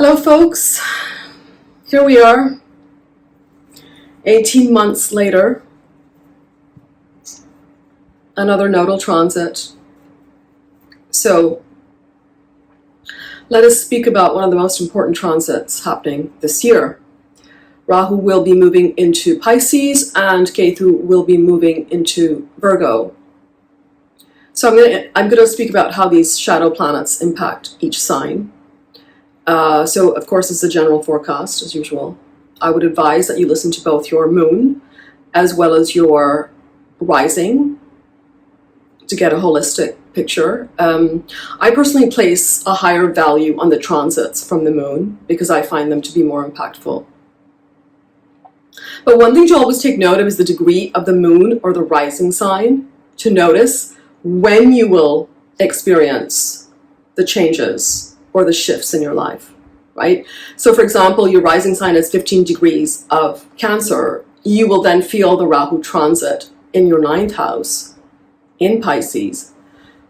Hello folks, here we are, 18 months later, another nodal transit. So let us speak about one of the most important transits happening this year. Rahu will be moving into Pisces and Ketu will be moving into Virgo. So I'm going to speak about how these shadow planets impact each sign. So, of course, it's a general forecast, as usual. I would advise that you listen to both your moon as well as your rising to get a holistic picture. I personally place a higher value on the transits from the moon because I find them to be more impactful. But one thing to always take note of is the degree of the moon or the rising sign to notice when you will experience the changes or the shifts in your life, right? So for example, your rising sign is 15 degrees of Cancer. You will then feel the Rahu transit in your 9th house in Pisces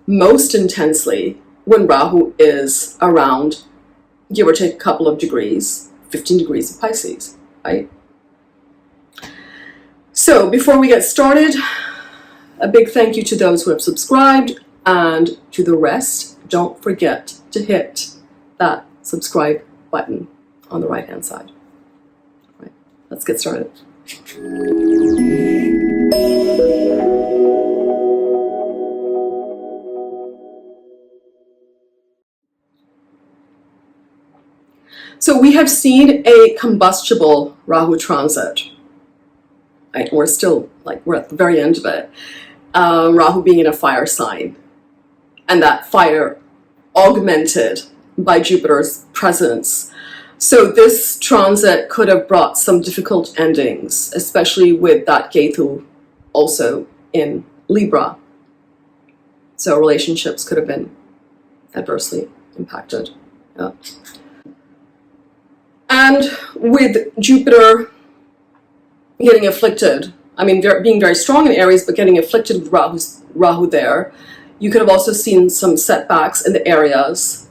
most intensely when Rahu is around, give or take a couple of degrees, 15 degrees of Pisces, right? So before we get started, a big thank you to those who have subscribed, and to the rest, don't forget to hit that subscribe button on the right hand side. All right, let's get started. So we have seen a combustible Rahu transit. Right? We're at the very end of it. Rahu being in a fire sign, and that fire augmented by Jupiter's presence. So this transit could have brought some difficult endings, especially with that Ketu also in Libra. So relationships could have been adversely impacted. Yeah. And with Jupiter getting afflicted, I mean, being very strong in Aries, but getting afflicted with Rahu there, you could have also seen some setbacks in the areas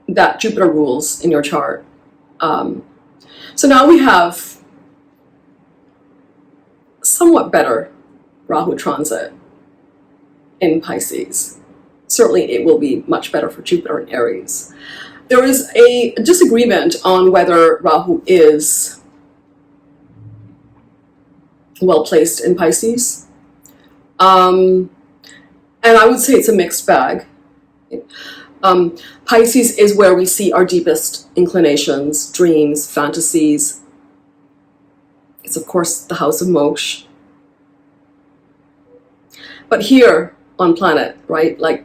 that Jupiter rules in your chart. So now we have somewhat better Rahu transit in Pisces. Certainly it will be much better for Jupiter in Aries. There is a disagreement on whether Rahu is well placed in Pisces. And I would say it's a mixed bag. Pisces is where we see our deepest inclinations, dreams, fantasies. It's of course the house of Moksha. But here on planet, right, like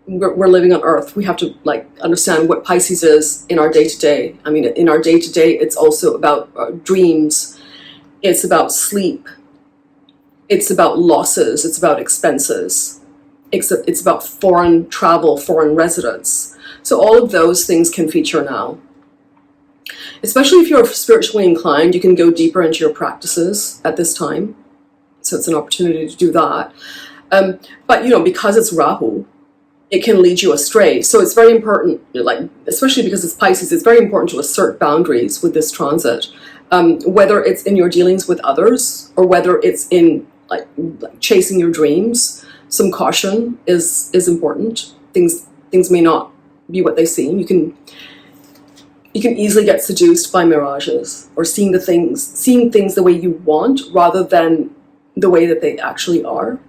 we're living on Earth, we have to understand what Pisces is in our day-to-day. I mean, in our day-to-day, it's also about dreams. It's about sleep. It's about losses. It's about expenses. It's about foreign travel, foreign residence. So all of those things can feature now. Especially if you're spiritually inclined, you can go deeper into your practices at this time. So it's an opportunity to do that. But because it's Rahu, it can lead you astray. So it's very important, especially because it's Pisces, it's very important to assert boundaries with this transit. Whether it's in your dealings with others or whether it's in chasing your dreams, some caution is important. Things may not be what they seem. You can easily get seduced by mirages or seeing things the way you want rather than the way that they actually are.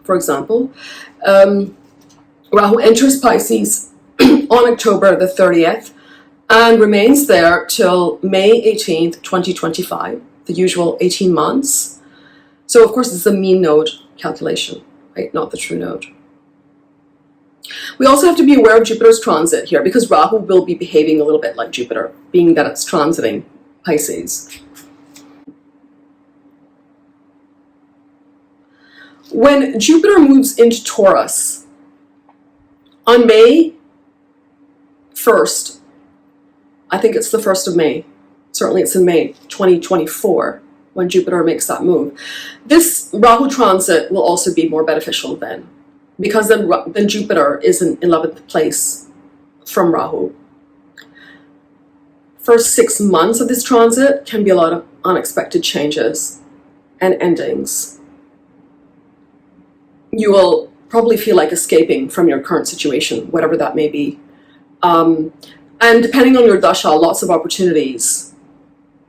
For example, Rahu enters Pisces on October the 30th and remains there till May 18th, 2025, the usual 18 months. So of course it's a mean node calculation, right? Not the true node. We also have to be aware of Jupiter's transit here because Rahu will be behaving a little bit like Jupiter, being that it's transiting Pisces. When Jupiter moves into Taurus on May 1st, I think it's the 1st of May, certainly it's in May 2024 when Jupiter makes that move. This Rahu transit will also be more beneficial then, because then Jupiter is in 11th place from Rahu. first 6 months of this transit can be a lot of unexpected changes and endings. You will probably feel like escaping from your current situation, whatever that may be. And depending on your dasha, lots of opportunities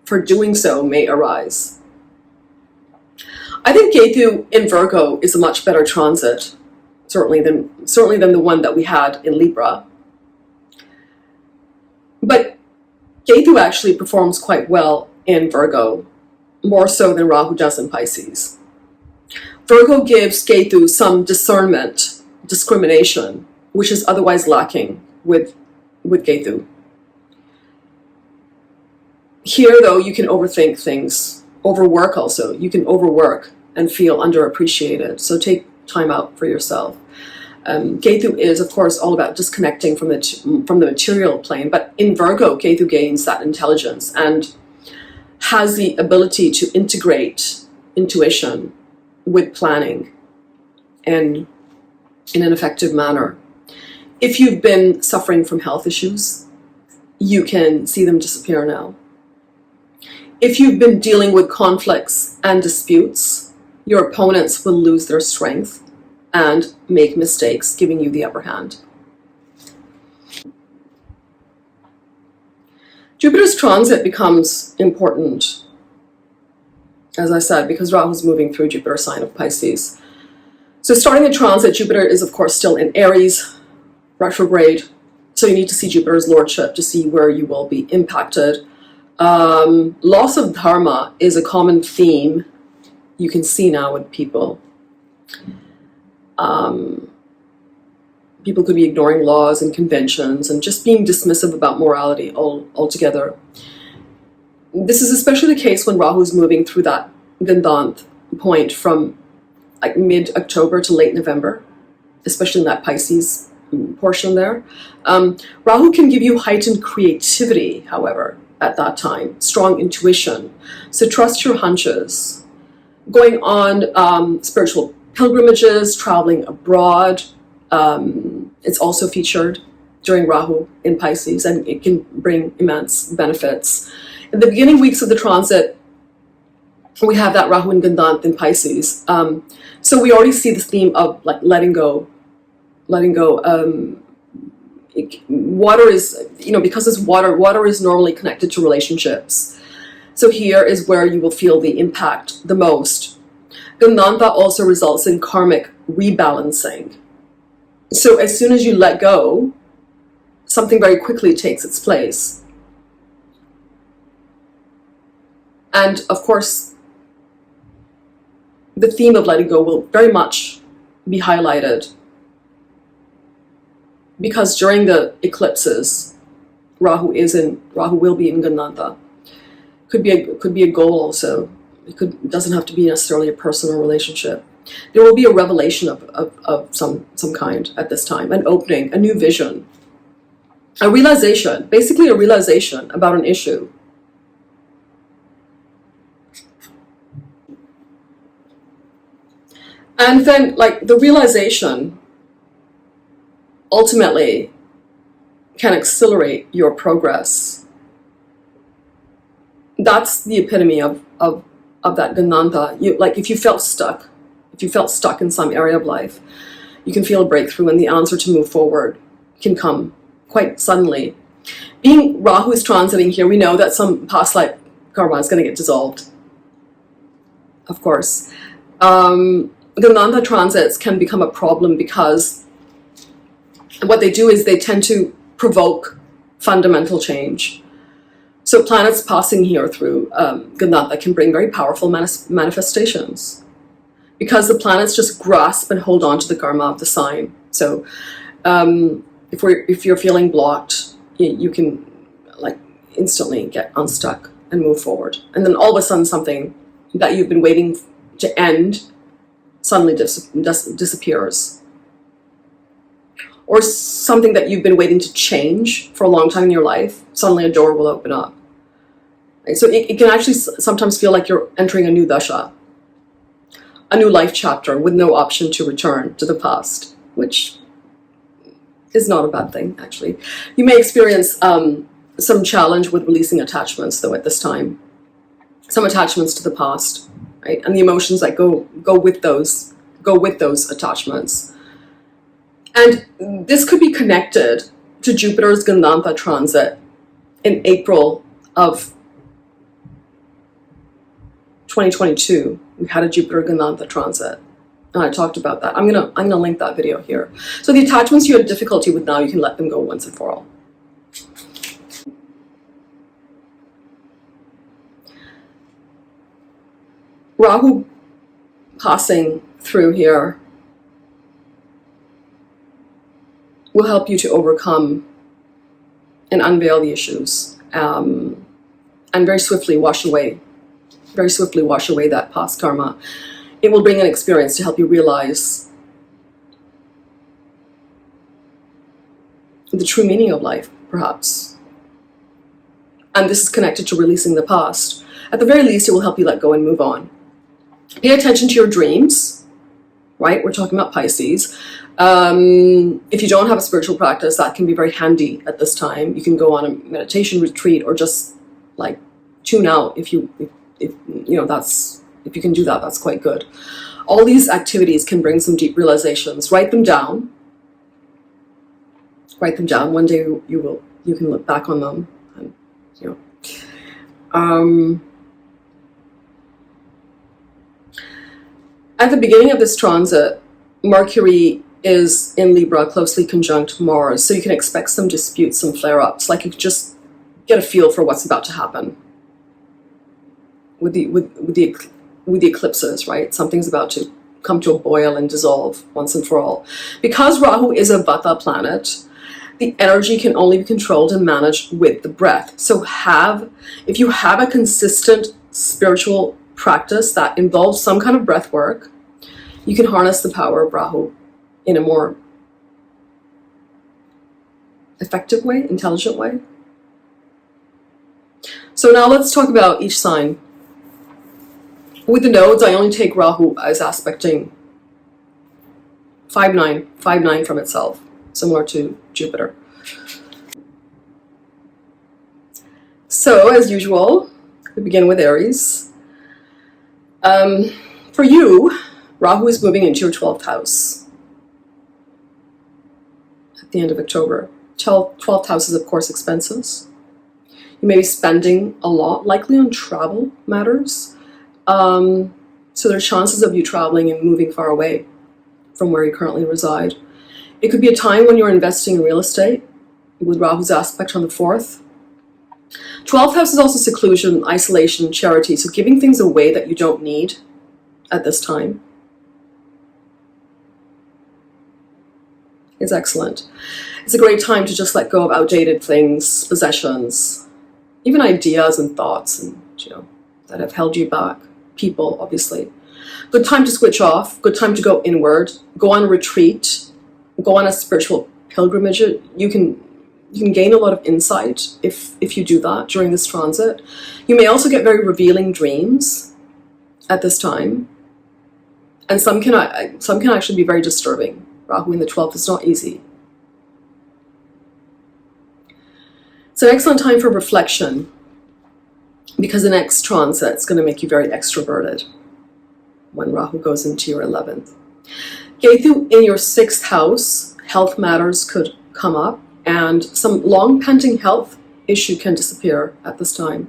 for doing so may arise. I think Ketu in Virgo is a much better transit, certainly than the one that we had in Libra. But Ketu actually performs quite well in Virgo, more so than Rahu does in Pisces. Virgo gives Ketu some discernment, discrimination, which is otherwise lacking with Ketu. Here, though, you can overthink things, overwork also. You can overwork and feel underappreciated. So take time out for yourself. Ketu is, of course, all about disconnecting from the material plane. But in Virgo, Ketu gains that intelligence and has the ability to integrate intuition with planning and in an effective manner. If you've been suffering from health issues, you can see them disappear now. If you've been dealing with conflicts and disputes, your opponents will lose their strength and make mistakes, giving you the upper hand. Jupiter's transit becomes important, as I said, because Rahu is moving through Jupiter's sign of Pisces. So starting the transit, Jupiter is, of course, still in Aries, retrograde. So you need to see Jupiter's lordship to see where you will be impacted. Loss of dharma is a common theme you can see now with people. People could be ignoring laws and conventions and just being dismissive about morality altogether. This is especially the case when Rahu is moving through that Gandanta point from like mid-October to late November, especially in that Pisces portion there. Rahu can give you heightened creativity, however, at that time, strong intuition. So trust your hunches. Going on spiritual pilgrimages, traveling abroad, it's also featured during Rahu in Pisces, and it can bring immense benefits. In the beginning weeks of the transit, we have that Rahu and Gandanta in Pisces. So we already see this theme of like letting go. Water is, because it's water is normally connected to relationships. So here is where you will feel the impact the most. Gandanta also results in karmic rebalancing. So as soon as you let go, something very quickly takes its place. And of course, the theme of letting go will very much be highlighted because during the eclipses, Rahu will be in Gandanta. Could be a goal also. It doesn't have to be necessarily a personal relationship. There will be a revelation of some kind at this time, an opening, a new vision, a realization, basically a realization about an issue. And then, like, the realization ultimately can accelerate your progress. That's the epitome of that Gandanta. If you felt stuck in some area of life, you can feel a breakthrough, and the answer to move forward can come quite suddenly. Being Rahu is transiting here, we know that some past life karma is going to get dissolved. Of course. Gandanta transits can become a problem because what they do is they tend to provoke fundamental change. So planets passing here through Gandanta can bring very powerful manifestations because the planets just grasp and hold on to the karma of the sign. So if you're feeling blocked, you can like instantly get unstuck and move forward. And then all of a sudden something that you've been waiting to end suddenly disappears. Or something that you've been waiting to change for a long time in your life, suddenly a door will open up. Right? So it can actually sometimes feel like you're entering a new dasha, a new life chapter with no option to return to the past, which is not a bad thing, actually. You may experience some challenge with releasing attachments though at this time. Some attachments to the past, right? And the emotions that go with those attachments. And this could be connected to Jupiter's Gandanta transit in April of 2022. We had a Jupiter Gandanta transit, and I talked about that. I'm gonna link that video here. So the attachments you had difficulty with now, you can let them go once and for all. Rahu passing through here will help you to overcome and unveil the issues, and very swiftly wash away that past karma. It will bring an experience to help you realize the true meaning of life, perhaps. And this is connected to releasing the past. At the very least, it will help you let go and move on. Pay attention to your dreams, right? We're talking about Pisces. If you don't have a spiritual practice, that can be very handy at this time. You can go on a meditation retreat or just like tune out if you can do that, that's quite good. All these activities can bring some deep realizations. Write them down. One day you can look back on them and at the beginning of this transit, Mercury is in Libra, closely conjunct Mars, so you can expect some disputes, some flare-ups. Like you just get a feel for what's about to happen with the eclipses, right? Something's about to come to a boil and dissolve once and for all. Because Rahu is a Vata planet, the energy can only be controlled and managed with the breath. So if you have a consistent spiritual practice that involves some kind of breath work, you can harness the power of Rahu in a more effective way, intelligent way. So now let's talk about each sign. With the nodes, I only take Rahu as aspecting 5-9 from itself, similar to Jupiter. So, as usual, we begin with Aries. For you, Rahu is moving into your 12th house at the end of October. 12th house is, of course, expenses. You may be spending a lot, likely on travel matters. So there are chances of you traveling and moving far away from where you currently reside. It could be a time when you're investing in real estate, with Rahu's aspect on the 4th. 12th house is also seclusion, isolation, charity, so giving things away that you don't need at this time is excellent. It's a great time to just let go of outdated things, possessions, even ideas and thoughts and that have held you back. People, obviously. Good time to switch off, good time to go inward, go on a retreat, go on a spiritual pilgrimage. You can gain a lot of insight if you do that during this transit. You may also get very revealing dreams at this time, and some can actually be very disturbing. Rahu in the 12th is not easy. It's an excellent time for reflection, because the next transit is going to make you very extroverted when Rahu goes into your 11th. Ketu in your 6th house, health matters could come up, and some long pending health issue can disappear at this time.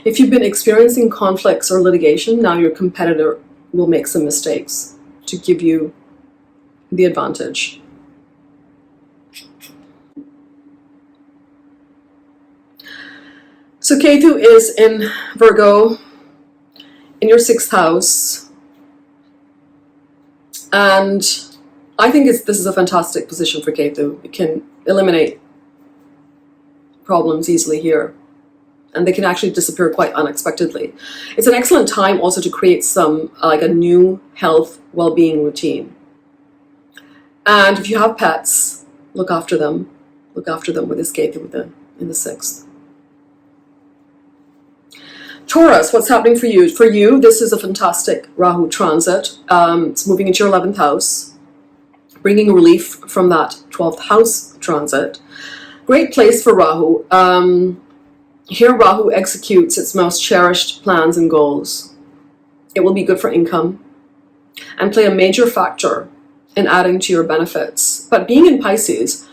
If you've been experiencing conflicts or litigation, now your competitor will make some mistakes to give you the advantage. So Ketu is in Virgo, in your 6th house, and I think this is a fantastic position for Ketu. It can eliminate problems easily here, and they can actually disappear quite unexpectedly. It's an excellent time also to create some like a new health well-being routine. And if you have pets, look after them with this Ketu in the 6th. Taurus, what's happening for you? For you, this is a fantastic Rahu transit. It's moving into your 11th house, bringing relief from that 12th house transit. Great place for Rahu. Here Rahu executes its most cherished plans and goals. It will be good for income and play a major factor in adding to your benefits. But being in Pisces,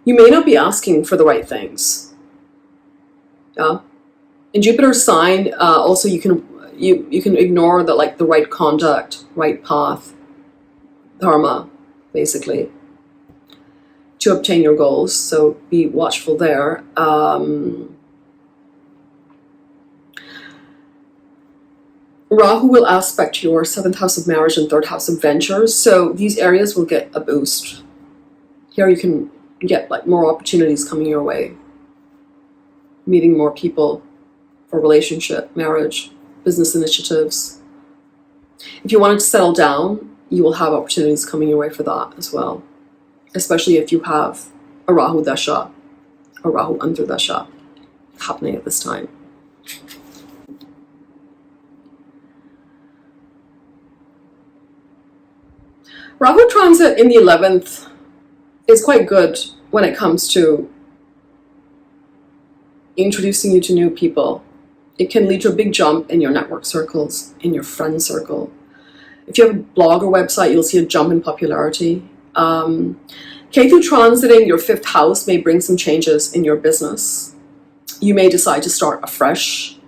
you may not be asking for the right things. Yeah. In Jupiter's sign, also you can ignore the right conduct, right path, dharma, basically, to obtain your goals. So be watchful there. Rahu will aspect your 7th house of marriage and 3rd house of ventures. So these areas will get a boost. Here you can get more opportunities coming your way. Meeting more people for relationship, marriage, business initiatives. If you wanted to settle down, you will have opportunities coming your way for that as well. Especially if you have a Rahu Dasha or Rahu Antardasha happening at this time. Rahu transit in the 11th is quite good when it comes to introducing you to new people. It can lead to a big jump in your network circles, in your friend circle. If you have a blog or website, you'll see a jump in popularity. Ketu transiting your 5th house may bring some changes in your business. You may decide to start afresh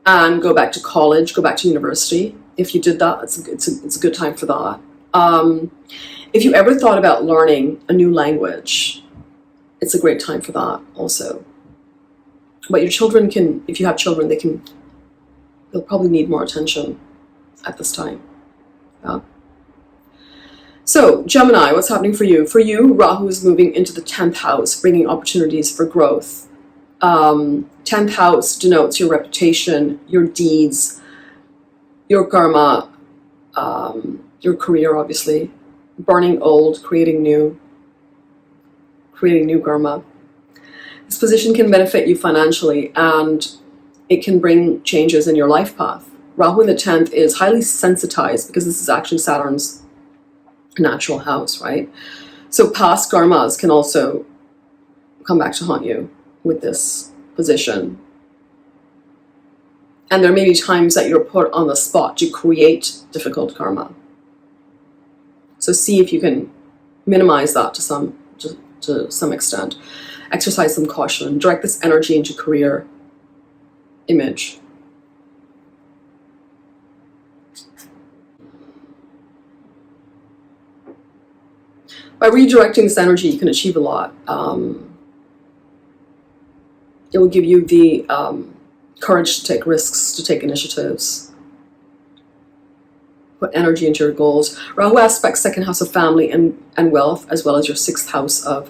and go back to college, go back to university. If you did that, it's a good time for that. If you ever thought about learning a new language, it's a great time for that also. But your children can, if you have children, they'll probably need more attention at this time. Yeah. So, Gemini, what's happening for you? For you, Rahu is moving into the 10th house, bringing opportunities for growth. 10th house denotes your reputation, your deeds, your karma, your career, obviously. Burning old, creating new karma. This position can benefit you financially, and it can bring changes in your life path. Rahu in the 10th is highly sensitized because this is actually Saturn's natural house, right? So past karmas can also come back to haunt you with this position. And there may be times that you're put on the spot to create difficult karma. So see if you can minimize that to some extent. Exercise some caution. Direct this energy into career, image. By redirecting this energy, you can achieve a lot. It will give you the courage to take risks, to take initiatives. Put energy into your goals. Rahu aspects 2nd house of family and wealth, as well as your 6th house of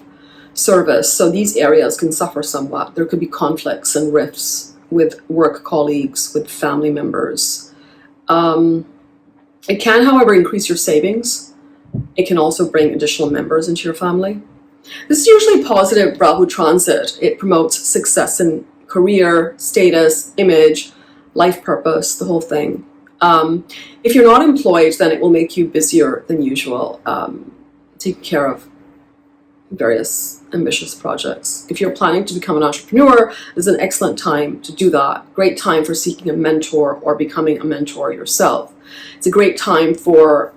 service. So these areas can suffer somewhat. There could be conflicts and rifts with work colleagues, with family members. It can, however, increase your savings. It can also bring additional members into your family. This is usually positive Rahu transit. It promotes success in career, status, image, life purpose, the whole thing. If you're not employed, then it will make you busier than usual, taking care of various ambitious projects. If you're planning to become an entrepreneur, this is an excellent time to do that. Great time for seeking a mentor or becoming a mentor yourself. It's a great time for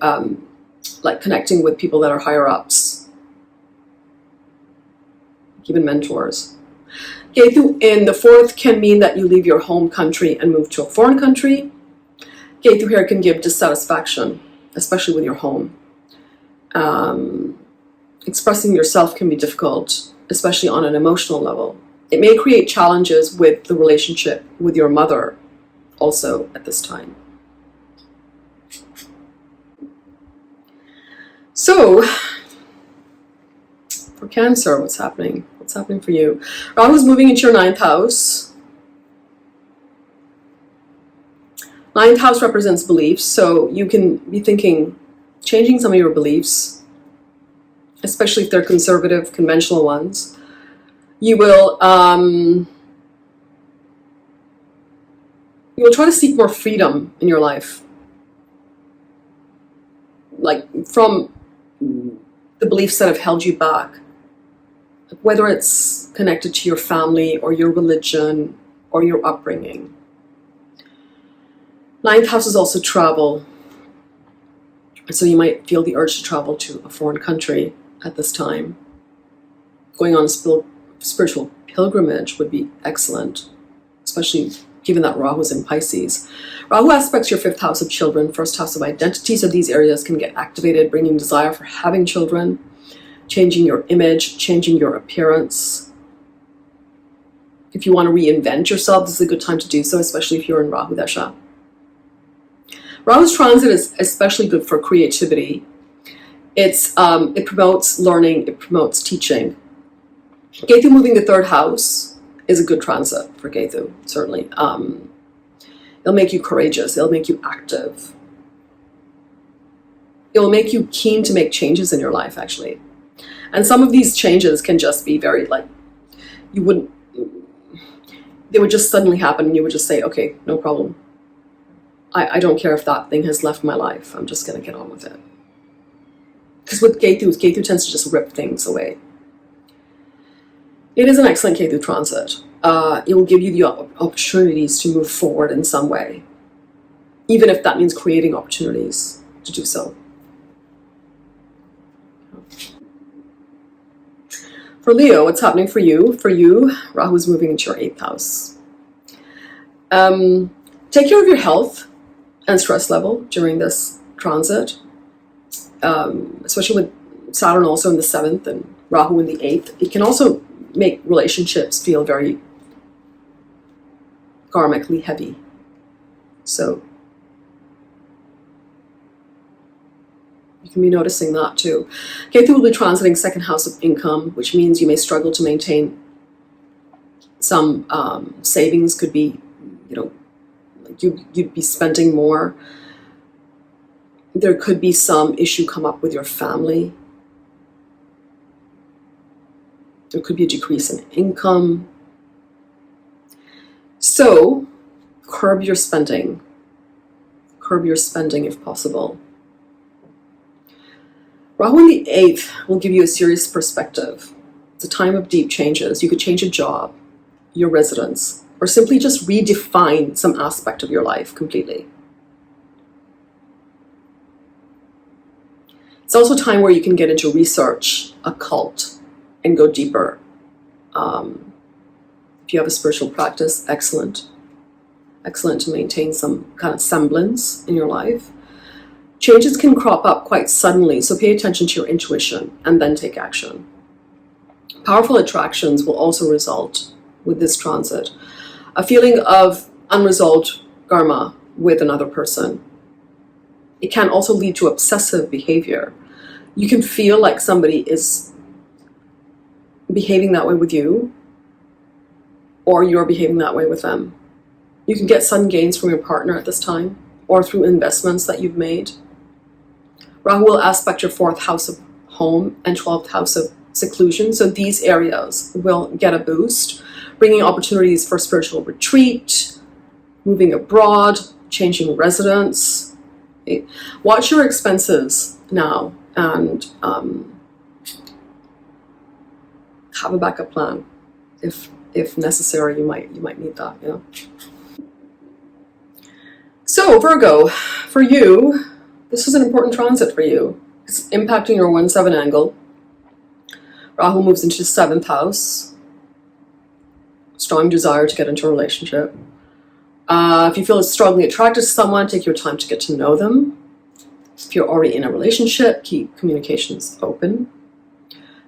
connecting with people that are higher ups, even mentors. Ketu in the 4th can mean that you leave your home country and move to a foreign country. Ketu here can give dissatisfaction, especially with your home. Expressing yourself can be difficult, especially on an emotional level. It may create challenges with the relationship with your mother also at this time. So, for Cancer, what's happening? What's happening for you? Rahu is moving into your 9th house. 9th house represents beliefs, so you can be thinking, changing some of your beliefs, especially if they're conservative, conventional ones. You will try to seek more freedom in your life, from the beliefs that have held you back whether it's connected to your family or your religion or your upbringing. Ninth house is also travel. So you might feel the urge to travel to a foreign country at this time. Going on a spiritual pilgrimage would be excellent, especially given that Rahu is in Pisces. Rahu aspects your 5th house of children, 1st house of identity, so these areas can get activated, bringing desire for having children, changing your image, changing your appearance. If you want to reinvent yourself, this is a good time to do so, especially if you're in Rahu Dasha. Rahu's transit is especially good for creativity. It promotes learning, it promotes teaching. Ketu moving the 3rd house is a good transit for Ketu, certainly. It'll make you courageous, it'll make you active. It will make you keen to make changes in your life, actually. And some of these changes can just be very, like, they would just suddenly happen and you would just say, okay, no problem. I don't care if that thing has left my life. I'm just going to get on with it. Because with Ketu tends to just rip things away. It is an excellent Ketu transit. It will give you the opportunities to move forward in some way, even if that means creating opportunities to do so. For Leo, what's happening for you? For you, Rahu is moving into your 8th house. Take care of your health and stress level during this transit, especially with Saturn also in the 7th and Rahu in the 8th. It can also make relationships feel very karmically heavy. So you can be noticing that too. Ketu will be transiting 2nd house of income, which means you may struggle to maintain some savings. Could be, you'd be spending more. There could be some issue come up with your family. There could be a decrease in income. So curb your spending. Curb your spending if possible. Rahu in the 8th will give you a serious perspective. It's a time of deep changes. You could change a job, your residence, or simply just redefine some aspect of your life completely. It's also a time where you can get into research, occult, and go deeper. If you have a spiritual practice, excellent. Excellent to maintain some kind of semblance in your life. Changes can crop up quite suddenly, so pay attention to your intuition and then take action. Powerful attractions will also result with this transit. A feeling of unresolved karma with another person. It can also lead to obsessive behavior. You can feel like somebody is behaving that way with you, or you're behaving that way with them. You can get sudden gains from your partner at this time, or through investments that you've made. Rahu will aspect your 4th house of home and 12th house of seclusion, so these areas will get a boost, bringing opportunities for spiritual retreat, moving abroad, changing residence. Okay. Watch your expenses now and have a backup plan. If necessary, you might need that. So Virgo, for you, this is an important transit for you. It's impacting your 1-7 angle. Rahu moves into the 7th house. Strong desire to get into a relationship. If you feel strongly attracted to someone, take your time to get to know them. If you're already in a relationship, keep communications open.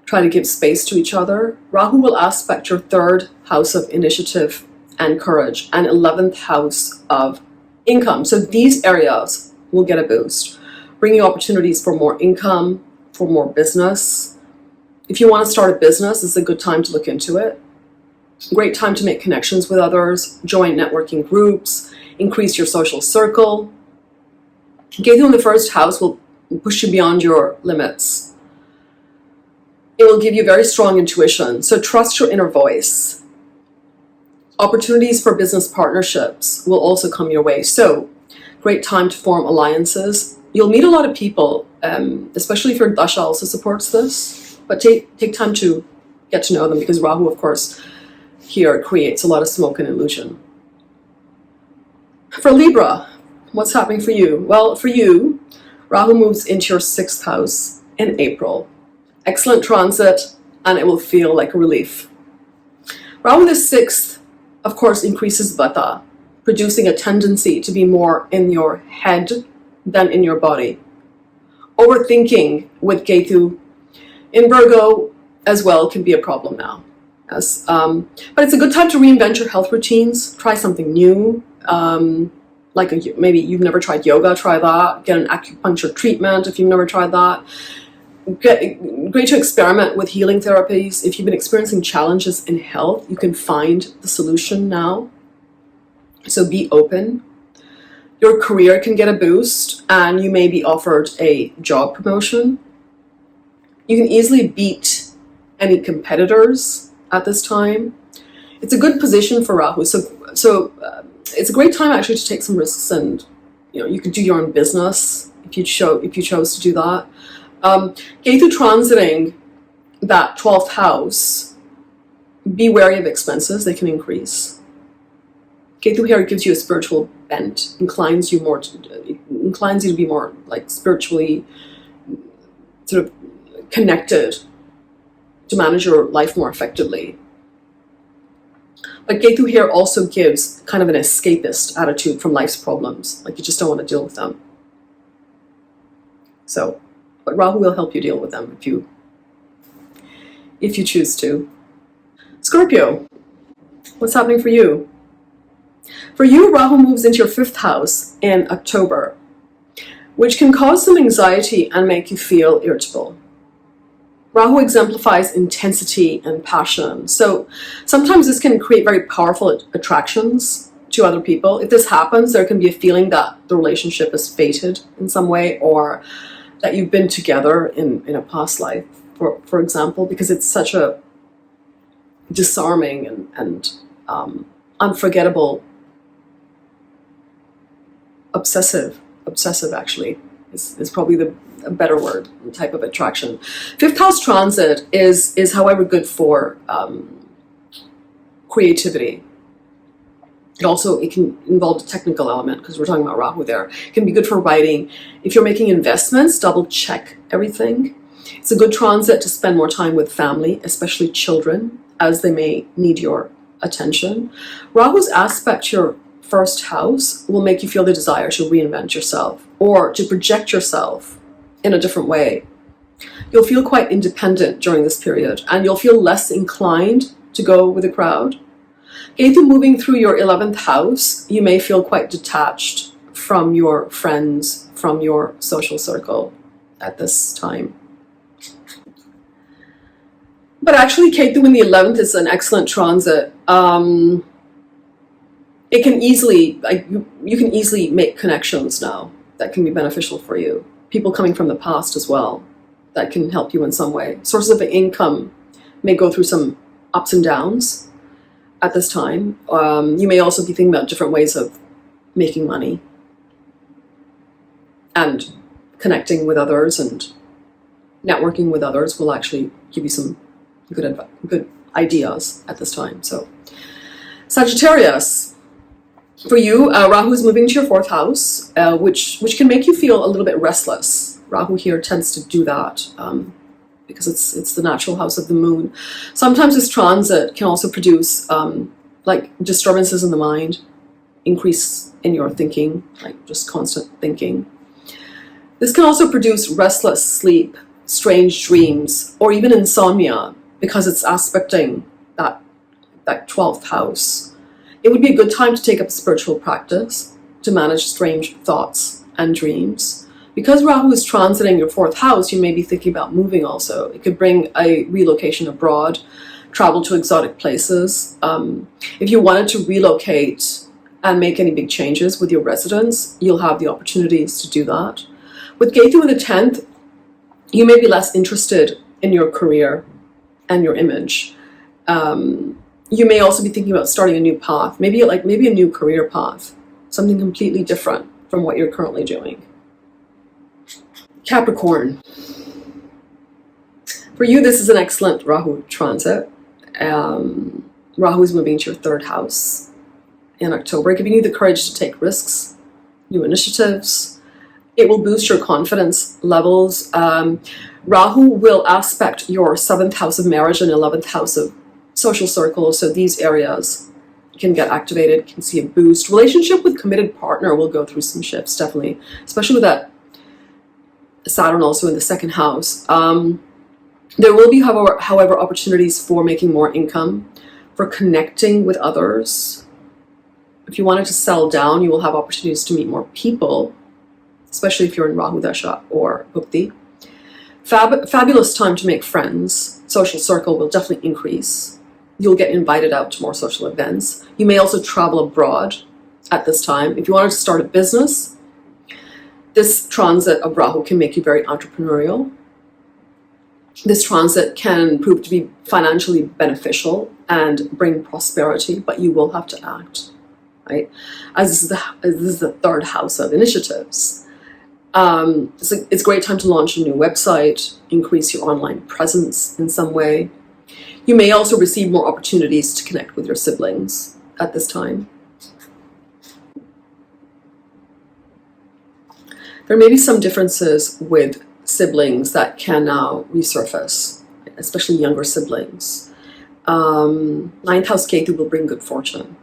Try to give space to each other. Rahu will aspect your 3rd house of initiative and courage and 11th house of income. So these areas will get a boost, bringing opportunities for more income, for more business. If you want to start a business, it's a good time to look into it. Great time to make connections with others, join networking groups, increase your social circle. Ketu in the 1st house will push you beyond your limits. It will give you very strong intuition, so trust your inner voice. Opportunities for business partnerships will also come your way, so great time to form alliances. You'll meet a lot of people, especially if your dasha also supports this, but take time to get to know them, because Rahu, of course, here creates a lot of smoke and illusion. For Libra, what's happening for you? Well, for you, Rahu moves into your 6th house in April. Excellent transit, and it will feel like a relief. Rahu the 6th, of course, increases Vata, producing a tendency to be more in your head than in your body. Overthinking with Ketu in Virgo as well can be a problem now. But it's a good time to reinvent your health routines, try something new. Maybe you've never tried yoga, try that. Get an acupuncture treatment if you've never tried that. Great to experiment with healing therapies. If you've been experiencing challenges in health, you can find the solution now. So be open. Your career can get a boost, and you may be offered a job promotion. You can easily beat any competitors at this time. It's a good position for Rahu. So it's a great time actually to take some risks, and you could do your own business if you chose to do that. Ketu transiting that 12th house, be wary of expenses, they can increase. Ketu here gives you a spiritual bent, inclines you to be more like spiritually sort of connected to manage your life more effectively. But Ketu here also gives kind of an escapist attitude from life's problems, like you just don't want to deal with them. But Rahu will help you deal with them if you choose to. Scorpio, what's happening for you? For you, Rahu moves into your 5th house in October, which can cause some anxiety and make you feel irritable. Rahu exemplifies intensity and passion. So sometimes this can create very powerful attractions to other people. If this happens, there can be a feeling that the relationship is fated in some way, or that you've been together in a past life, for example, because it's such a disarming and unforgettable, obsessive actually is probably a better word, type of attraction. 5th house transit is however good for creativity. It can involve the technical element, because we're talking about Rahu there. It can be good for writing. If you're making investments, double check everything. It's a good transit to spend more time with family, especially children, as they may need your attention. Rahu's aspect to your 1st house will make you feel the desire to reinvent yourself or to project yourself in a different way. You'll feel quite independent during this period, and you'll feel less inclined to go with the crowd. Ketu moving through your 11th house, you may feel quite detached from your friends, from your social circle at this time. But actually, Ketu in the 11th is an excellent transit. It can easily, you can easily make connections now that can be beneficial for you. People coming from the past as well, that can help you in some way. Sources of income may go through some ups and downs at this time. You may also be thinking about different ways of making money and connecting with others, and networking with others will actually give you some good ideas at this time. So Sagittarius, for you, Rahu is moving to your 4th house, which can make you feel a little bit restless. Rahu here tends to do that because it's the natural house of the moon. Sometimes this transit can also produce like disturbances in the mind, increase in your thinking, like just constant thinking. This can also produce restless sleep, strange dreams, or even insomnia, because it's aspecting that 12th house. It would be a good time to take up spiritual practice to manage strange thoughts and dreams. Because Rahu is transiting your 4th house, you may be thinking about moving also. It could bring a relocation abroad, travel to exotic places. If you wanted to relocate and make any big changes with your residence, you'll have the opportunities to do that. With Ketu in the 10th, you may be less interested in your career and your image. You may also be thinking about starting a new path, maybe a new career path, something completely different from what you're currently doing. Capricorn. For you, this is an excellent Rahu transit. Rahu is moving to your 3rd house in October, giving you the courage to take risks, new initiatives. It will boost your confidence levels. Rahu will aspect your 7th house of marriage and 11th house of social circles. So these areas can get activated, can see a boost. Relationship with committed partner will go through some shifts, definitely, especially with that Saturn also in the 2nd house. There will be, however, opportunities for making more income, for connecting with others. If you wanted to settle down, you will have opportunities to meet more people, especially if you're in Rahu Dasha or Bhukti. Fabulous time to make friends. Social circle will definitely increase. You'll get invited out to more social events. You may also travel abroad at this time. If you wanted to start a business, this transit of Rahu can make you very entrepreneurial. This transit can prove to be financially beneficial and bring prosperity, but you will have to act, right? As this is the 3rd house of initiatives. It's a great time to launch a new website, increase your online presence in some way. You may also receive more opportunities to connect with your siblings at this time. There may be some differences with siblings that can now resurface, especially younger siblings. 9th house Ketu will bring good fortune.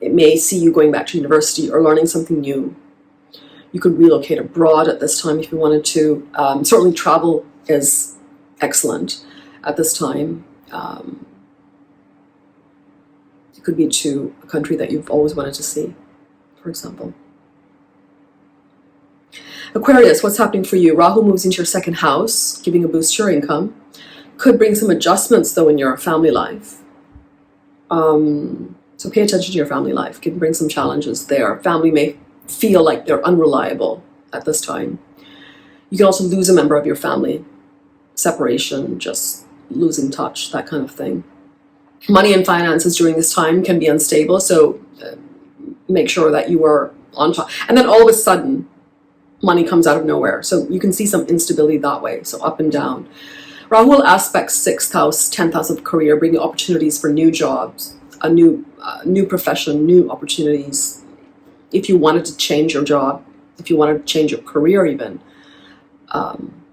It may see you going back to university or learning something new. You could relocate abroad at this time if you wanted to. Certainly travel is excellent at this time. It could be to a country that you've always wanted to see, for example. Aquarius, what's happening for you? Rahu moves into your 2nd house, giving a boost to your income. Could bring some adjustments, though, in your family life. So pay attention to your family life. Can bring some challenges there. Family may feel like they're unreliable at this time. You can also lose a member of your family. Separation, just losing touch, that kind of thing. Money and finances during this time can be unstable, so make sure that you are on top. And then all of a sudden, money comes out of nowhere. So you can see some instability that way, so up and down. Rahu will aspect 6th house, 10th house of career, bringing opportunities for new jobs, a new profession, new opportunities. If you wanted to change your job, if you wanted to change your career even,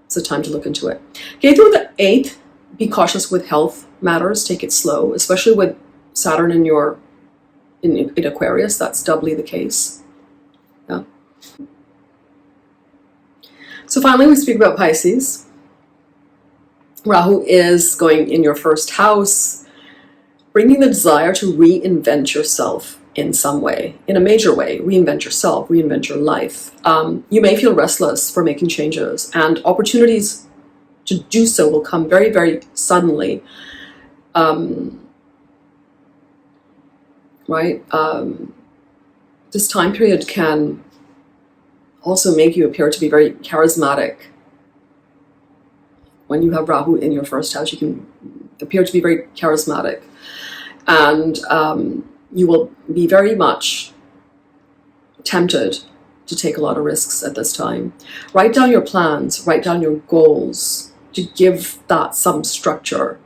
it's a time to look into it. Okay, through the 8th, be cautious with health matters, take it slow, especially with Saturn in Aquarius, that's doubly the case. Yeah. So finally, we speak about Pisces. Rahu is going in your 1st house, bringing the desire to reinvent yourself in some way, in a major way. Reinvent yourself, reinvent your life. You may feel restless for making changes, and opportunities to do so will come very, very suddenly. Right? This time period can also make you appear to be very charismatic. When you have Rahu in your 1st house, you can appear to be very charismatic. And you will be very much tempted to take a lot of risks at this time. Write down your plans, write down your goals to give that some structure.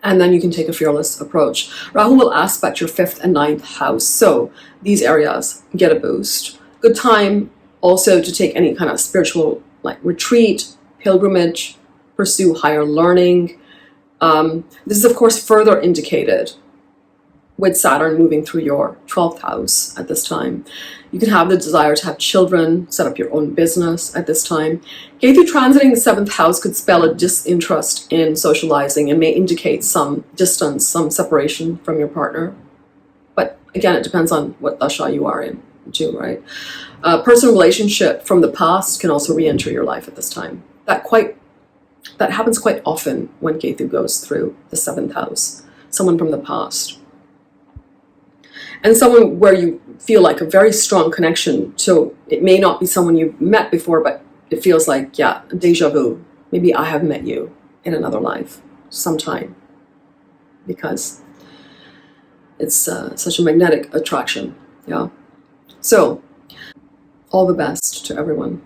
And then you can take a fearless approach. Rahu will aspect your 5th and 9th house. So these areas get a boost. Good time also to take any kind of spiritual retreat, pilgrimage, pursue higher learning. This is, of course, further indicated with Saturn moving through your 12th house at this time. You can have the desire to have children, set up your own business at this time. Ketu transiting the 7th house could spell a disinterest in socializing and may indicate some distance, some separation from your partner. But again, it depends on what dasha you are in too, right? Personal relationship from the past can also re-enter your life at this time. That happens quite often when Ketu goes through the 7th house. Someone from the past. And someone where you feel like a very strong connection. So it may not be someone you've met before, but it feels like, yeah, deja vu. Maybe I have met you in another life sometime. Because it's such a magnetic attraction. Yeah. So all the best to everyone.